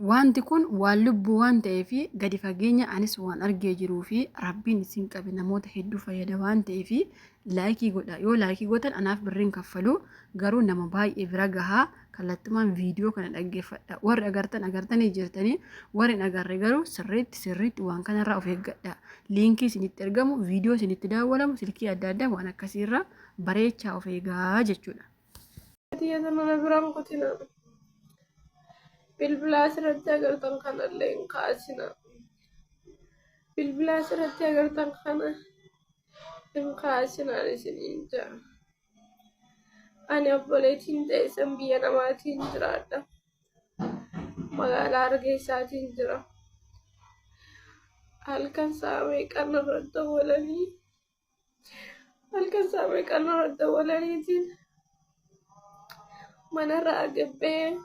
wanti kun waan lubbuu waan ta'eef gadi fageenya anis waan argee jiruu fi rabbiin isin qabe namoota hedduu fayyada waan ta'eef laayikii godha. Yoo laayikii gootan anaaf birriin kaffalu garuu nama baay'ee bira gahaa kallattumaan viidiyoo kana dhaggeeffadha. Warri agartanii jirtanii warri hin agarre garuu sirriitti waan kanarraa of eeggadha. Liinkii isinitti ergamu viidiyoo isinitti daawwalamu silkii adda addaa waan akkasiirraa bareechaa of eegaa jechuudha. Bilbila asirratti agartan kanallee hin kaasina. Bilbila asirratti agartan kana hin kaasinaan isiniin jira. Ani obboleettiin ta'e biyya namaatiin jiraadha. Magaalaa Hargeysaatiin jira. Halkan sa'a meeqan irratti walaniitiin manarraa gabbee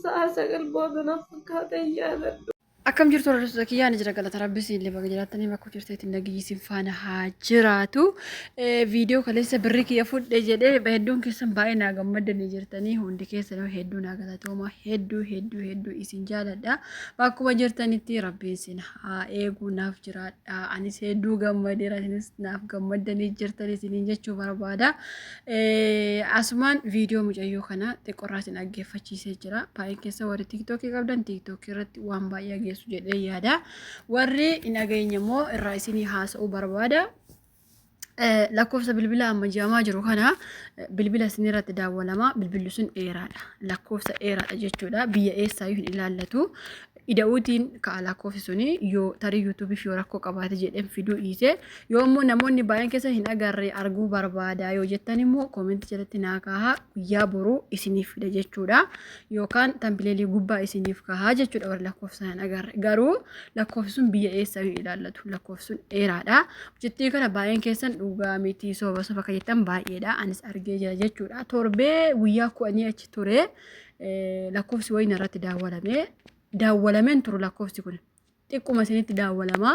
sa'a 9 boodana fakkaata yaadadhu. Akkam jirtu hordoftoota kiyyaa ni jira galata Rabbiin illee bakka jiraatanii bakka jirteetti nagayyi isin faana haa jiraatu. Viidiyoo kaleessa birrii kiyya fudhe jedhee hedduun keessan baay'ee naa gammadanii jirtanii hundi keessan hedduu naa galatooma hedduu isin jaaladha. Bakkuma jirtanitti Rabbiin isin haa eegu naaf jiraadha. Anis hedduu gammadeera isinis naaf gammadanii jirtanii isiniin jechuu barbaada. Asumaan viidiyoo mucayyoo kana xiqqoorraa isin dhaggeeffachiisee jira. Baay'een keessa warri tiiktookii qabdan tiiktookii irratti waan baay'ee jedhee yaada. Warri hin dhageenye immoo irraa isinii haasa'uu barbaada. Lakkoofsa bilbila amma jaamaa jiru kana bilbila isin irratti daawwalama. Bilbilli sun dheeraadha. Lakkoofsa dheeraadha jechuudha. Biyya eessaayyuu hin ilaallatu. Ida'uutiin ka'a lakkoofsi suni yoo tarii yuutuubii fi rakkoo qabaate jedheen fiduu dhiise yoo immoo namoonni baay'een keessa hin agarre arguu barbaada yoo jettan immoo koomentii jalatti naa kaa'aa guyyaa boruu isiniif fida jechuudha. Yookaan tampileelii gubbaa isiniif kaa'aa jechuudha warri lakkoofsa hin agarre. Garuu lakkoofsi sun biyya eessaayyuu hin ilaallatu. Lakkoofsi sun dheeraadha. Hojjettii kana baay'een keessan dhugaa miti soba akka jettan baay'eedha. Anis argee jira jechuudha. Torbee guyyaa 10 achi ture lakkoofsi wayii irratti daawwalameen turu lakkoofsi kun xiqquma isinitti daawwalama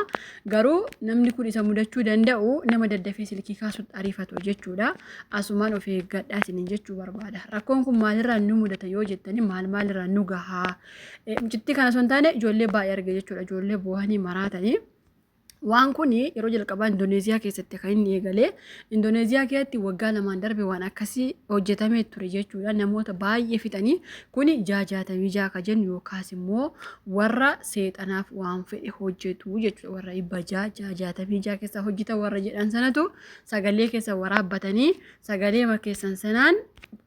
garuu namni kun isa mudachuu danda'u nama daddafee silkii kaasutti ariifatu jechuudha. Asumaan of eeggadhaa isiniin jechuu barbaada. Rakkoon kun maalirraa nu mudata yoo jettanii maalirraa nu gahaa mucittii kana osoo hin taane ijoollee baay'ee arge jechuudha. Ijoollee boohanii maraatanii. Waan kun yeroo jalqabaa Indoneeziyaa keessatti kan inni eegale. Indoneeziyaa keessatti waggaa 2 darbe waan akkasii hojjetamee ture jechuudha. Namoota baay'ee fixanii kuni 666 ka jennu yookaas immoo warra seexanaaf waan fedhe hojjetu jechuudha. Warra 666 keessa hojjetan warra jedhan sanatu sagalee keessa waraabbatanii sagalee keessan sanaan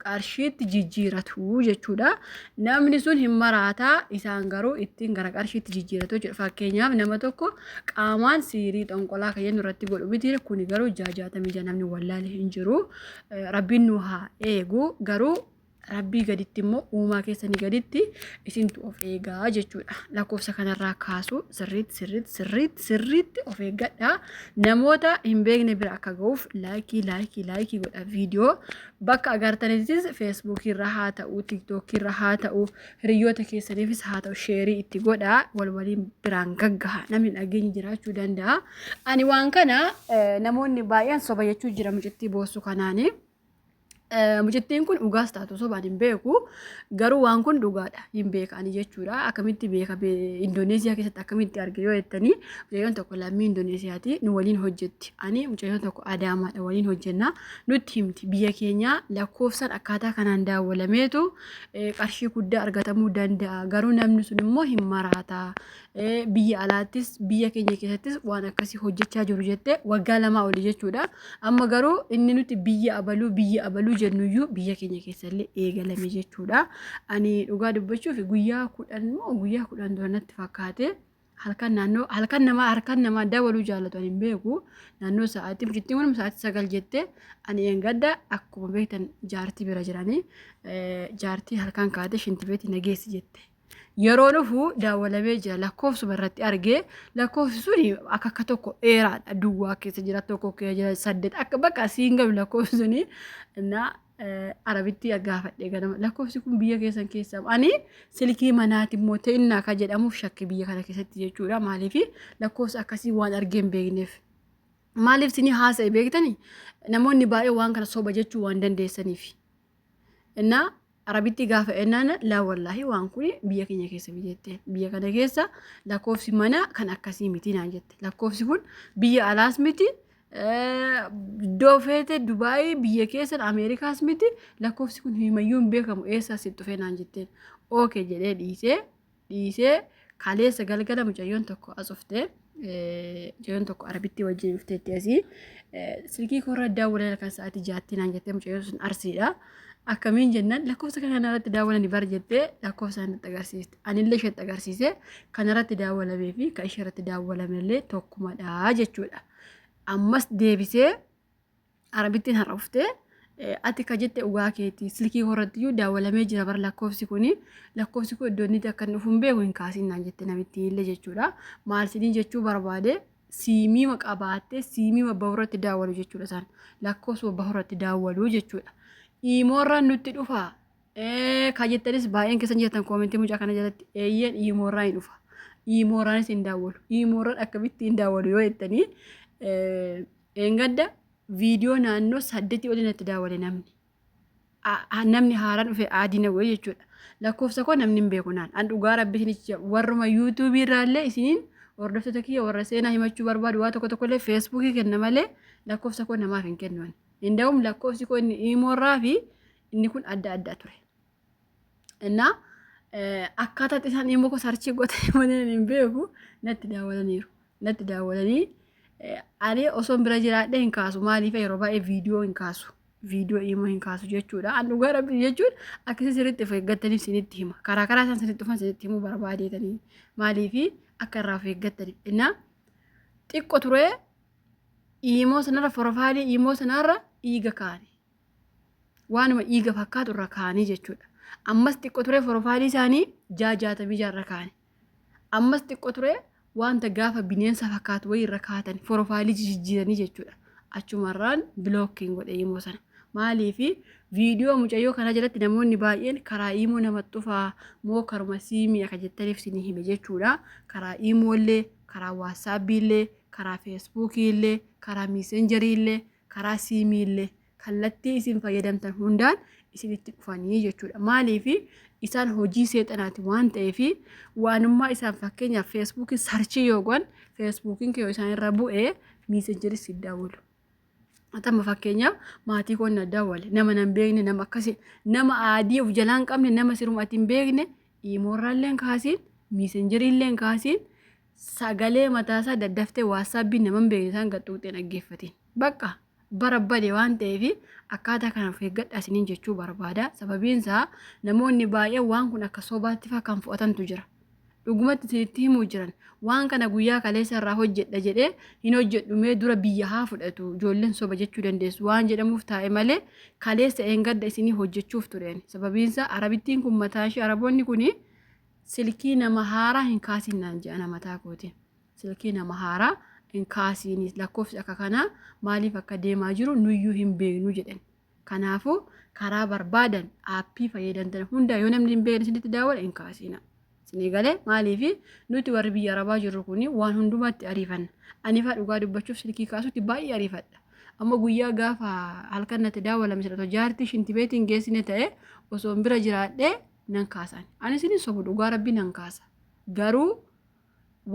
qarshiitti jijjiiratu jechuudha. Namni sun hin maraataa isaan garuu ittiin gara qarshiitti jijjiiratu jechuudha. Fakkeenyaaf nama tokko qaamaan siirii xonqolaa kan jennu irratti godhu miti kun garuu 666 namni wallaalee hin jiru. Rabbiin nu haa eegu garuu rabbii gaditti immoo uumaa keessanii gaditti isintu of eegaa jechuudha. Lakkoofsa kanarraa kaasu sirriitti of eeggadha. Namoota hin beekne bira akka ga'uuf laayikii godha viidiyoo bakka agartanittis feesbuukii irra haa ta'u tiiktookii irra haa ta'u hiriyoota keessaniifis haa ta'u sheerii itti godha waliin biraan gaggaha namni dhageenyi jiraachuu danda'a. Ani waan kana namoonni baay'een soba jechuu jira mucittii boossu kanaani. Mucittiin kun dhugaas taatu sobaan hin beeku garuu waan kun dhugaadha hin beekani jechuudha. Akkamitti beeka Indoneeziyaa keessatti akkamitti arge yoo jettanii mucayyoon tokko lammii Indoneeziyaati nu waliin hojjetti. Ani mucayyoon tokko Adaamaadha waliin hojjenna nutti himti biyya keenya lakkoofsaan akkaataa kanaan daawwalameetu qarshii guddaa argatamuu danda'a. Garuu namni sun immoo hin maraata. Biyya alaattis biyya keenya keessattis waan akkasii hojjechaa jiru jettee waggaa 2 oli jechuudha. Amma garuu inni nuti biyya abaluu jennuyyuu biyya keenya keessallee eegalame jechuudha. Ani dhugaa dubbachuuf guyyaa 10 duranatti fakkaate halkan namaa daawwaluu jaallatu hin beeku naannoo sa'aatii mucittiin kun sa'aatii 9 jette ani engadda akkuma beektan jaartii bira jiranii jaartii halkan kaate shintibeetii nageessi jette. Yeroo dhufu daawwalamee jira lakkoofsuma irratti argee lakkoofsi suni akka tokko dheeraadha duwwaa keessa jira tokko keessa jira 8 akka bakka siin galu lakkoofsi suni na arabitti gaafadhe ganama lakkoofsi kun biyya keessan keessa ani silkii manaati immoo ta'inna ka jedhamuuf shakki biyya kana keessatti jechuudha. Maaliif lakkoofsa akkasii waan argeen beekneef maaliif sini haasa'e beektani namoonni baay'ee waan kana soba jechuu waan dandeessaniif. Arabitti gaafa ennaan laa wallaahi waan kun biyya keenya keessa biyyatteen biyya kana keessa lakkoofsi mana kan akkasii miti naan jette lakkoofsi kun biyya alaas miti iddoo feete Dubaayii biyya keessa Ameerikaas miti lakkoofsi kun himayyuu hin beekamu eessaa sitti dhufee naan jetteen ookee jedhee dhiisee kaleessa galgala mucayyoon tokko asoftee mucayyoon tokko Arabitti wajjin dhufteetti asii silkii korra daawwalee kan sa'aatii 6 naan jettee mucayyoon sun arsiidha. Akkamiin jennaan lakkoofsa kanarratti daawwalanii bar jettee lakkoofsa sanatti agarsiiste. Anillee isheetti agarsiise kanarratti daawwalamee fi kan ishee irratti daawwalamellee tokkumadha jechuudha. Ammas deebisee Arabittiin har'a dhuftee ati ka jette dhugaa keetii silkii horrattiyyuu daawwalamee jira bar lakkoofsi kun iddoo inni akka dhufu hin beeku hin kaasin naan jette namittiin illee jechuudha. Maal sidii jechuu barbaade siimii qabaattee siimii bahurratti daawwalu jechuudha isaan lakkoofsa bahurratti daawwalu jechuudha. Iimoorraan nutti dhufa ka jettanis baay'een keessan jettan koomentii mucaa kana jalatti eeyyeen iimoorraan hin dhufa iimoorraanis hin daawwalu iimoorraan akkamitti hin daawwalu yoo jettanii eengadda viidiyoo naannoo 8 olin itti daawwale namni haaraan dhufe aadiina wayii jechuudha lakkoofsa koo namni hin beeku naan an dhugaa rabbiin warruma yuutuubii irraallee isiniin hordoftoota kiyya warra seenaa himachuu barbaadu waa tokko tokkollee feesbuukii kenna malee lakkoofsa koo namaaf hin kennuun. Indahum lakkoofsi kun iimoorraa fi inni kun adda ture. Innaa akkaataa isaan immoo ko sarchii godhanii malee hin beeku natti daawwalaniiru. Natti daawwalanii ani osoo bira jiraadhee hin kaasu maaliif yeroo baay'ee viidiyoo hin kaasu. Viidiyoo immoo hin kaasu jechuudha. An dhugaa rabbii jechuudha akkasii sirriitti of eeggattaniif sinitti hima. Karaa isaan sinitti dhufan sinitti himuu barbaadeetanii maaliif akka irraa of eeggattaniif. Innaa xiqqoo turee iimoo sanarra forofaalii iimoo sanarra dhiiga kaani waanuma dhiiga fakkaatu irra kaanii jechuudha. Ammas xiqqoo ture forofaalii isaanii 66 irra kaani. Ammas xiqqoo ture wanta gaafa bineensa fakkaatu wayii irra kaatan forofaalii jijjiiranii jechuudha. Achumarraan bilookiin godhe iimoo sana. Maaliif viidiyoo mucayyoo kana jalatti namoonni baay'een karaa iimoo namatti dhufaa moo karuma siimii akka jettaniif sinii hime jechuudha. Karaa iimoollee karaa waasaappiillee karaa feesbuukiillee karaa miisenjeriillee karaa siimiillee kallattii isin fayyadamtan hundaan isinitti dhufanii jechuudha. Maaliif isaan hojii seexanaati waan ta'eef waanummaa isaan fakkeenyaaf feesbuukiin sarchii yoo godhan feesbuukiin kee isaan irra bu'ee miisenjerii si daawwalu. Atama fakkeenyaaf maatii koon na daawwale nama nan beekne nama akkasii nama aadii of jalaan qabne nama siruma ati hin beekne iimoorraallee hin kaasiin miisenjeriillee hin kaasiin sagalee mataasaa daddaftee waasaappiin nama hin beekne isaan gaxuuxee dhaggeeffatiin bakka barabbade waan ta'eef akkaataa kana of eeggadhaa isiniin jechuu barbaada. Sababiin isaa namoonni baay'ee waan kun akka sobaatti fa'aa kan fudhatantu jira. Dhugumatti isinitti himuu jiran waan kana guyyaa kaleessa irraa hojjedha jedhee hin hojjedhumee dura biyya haa fudhatu ijoolleen soba jechuu dandeessu waan jedhamuuf taa'e malee kaleessa eengadda isinii hojjechuuf tureen. Sababiin isaa arabittiin kun mataa ishee araboonni kuni silkii nama haaraa hin kaasin naan jedhan mataa kootiin. Silkii nama haaraa hin kaasinis lakkoofsi akka kanaa maaliif akka deemaa jiru nuyyuu hin beeknu jedhan. Kanaafuu karaa barbaadan aappii fayyadamtan hundaa yoo namni hin beekne isinitti daawwala hin kaasina. Sinigalee maaliif nuti warri biyya arabaa jirru kuni waan hundumatti ariifanna. Ani faa dhugaa dubbachuuf silkii kaasutti baay'ee ariifadha. Amma guyyaa gaafa halkan natti daawwalame jedhatu jaartii shintibeetiin geessine ta'e osoo bira jiraadhee nan kaasan. Ani sinin sobu dhugaa rabbi nan kaasa. Garuu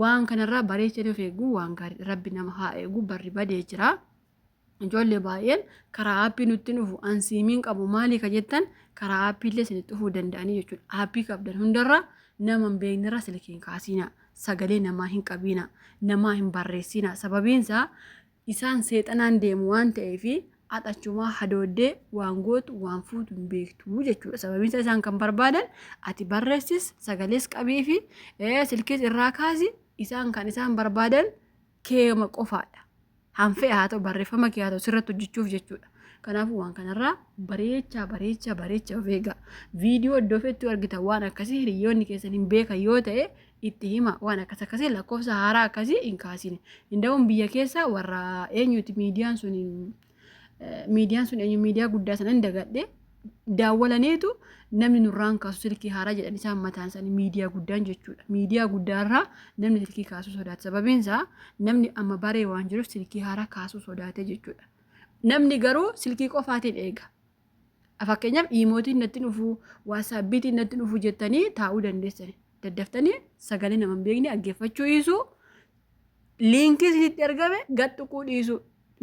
waan kanarraa bareechanii of eeguu waan gaarii rabbi nama haa eegu barri badee jira. Ijoollee baay'een karaa aappii nutti dhufu ansiimiin qabu maalii ka jettan karaa aappiillee isinitti dhufuu danda'anii jechuudha. Aappii qabdan hundarraa nama hin beeknerraa silkiin kaasina. Sagalee namaa hin qabina. Namaa hin barreessina. Sababiin isaa isaan seexanaan deemu waan ta'eef axachumaa hadooddee waan gootu waan fuutu hin beektu jechuudha. Sababiin isaa isaan kan barbaadan ati barreessis sagalees qabii fi silkiis irraa kaasi isaan kan isaan barbaadan keema qofaadha. Hanfee haa ta'u barreeffama kee haa ta'u sirratti hojjechuuf jechuudha. Kanaafuu waan kanarraa bareecha of eegaa. Viidiyoo iddoo feetti argitan waan akkasii hiriyoonni keessan hin beekan yoo ta'e itti hima waan akkasii lakkoofsa haaraa akkasii hin kaasine. Inda'uun biyya keessa warra eenyuti miidiyaan sun eenyu miidiyaa guddaa sana hin dagadhe daawwalaniitu namni nurraan kaasu silkii haaraa jedhan isaan mataan isaanii miidiyaa guddaan jechuudha. Miidiyaa guddaarraa namni silkii kaasuu sodaata. Sababiin isaa namni amma baree waan jiruuf silkii haaraa kaasuu sodaate jechuudha. Namni garuu silkii qofaatiin eega. Fakkeenyaaf iimootiin natti dhufuu, waasaappiitiin natti dhufuu jettanii taa'uu dandeessani. Daddaftanii sagalee nama hin beekne dhaggeeffachuu dhiisuu, liinkii isinitti ergame gad tuquu dhiisuu.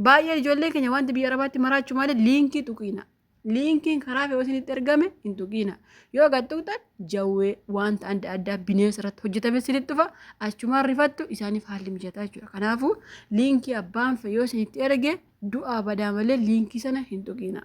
Baay'ee ijoolleen keenya wanti biyya arabaatti maraachuu malee liinkii tuqiina. Liinkiin karaa fe'uu isinitti ergame hin tuqiina. Yoo gad tuqxan jawwee wanta adda addaa bineensa irratti hojjetame isinitti dhufa achumaan rifattu isaaniif haalli mijataa jechuudha. Kanaafuu liinkii abbaan fe'uu isinitti erge du'aa badaa malee liinkii sana hin tuqiina.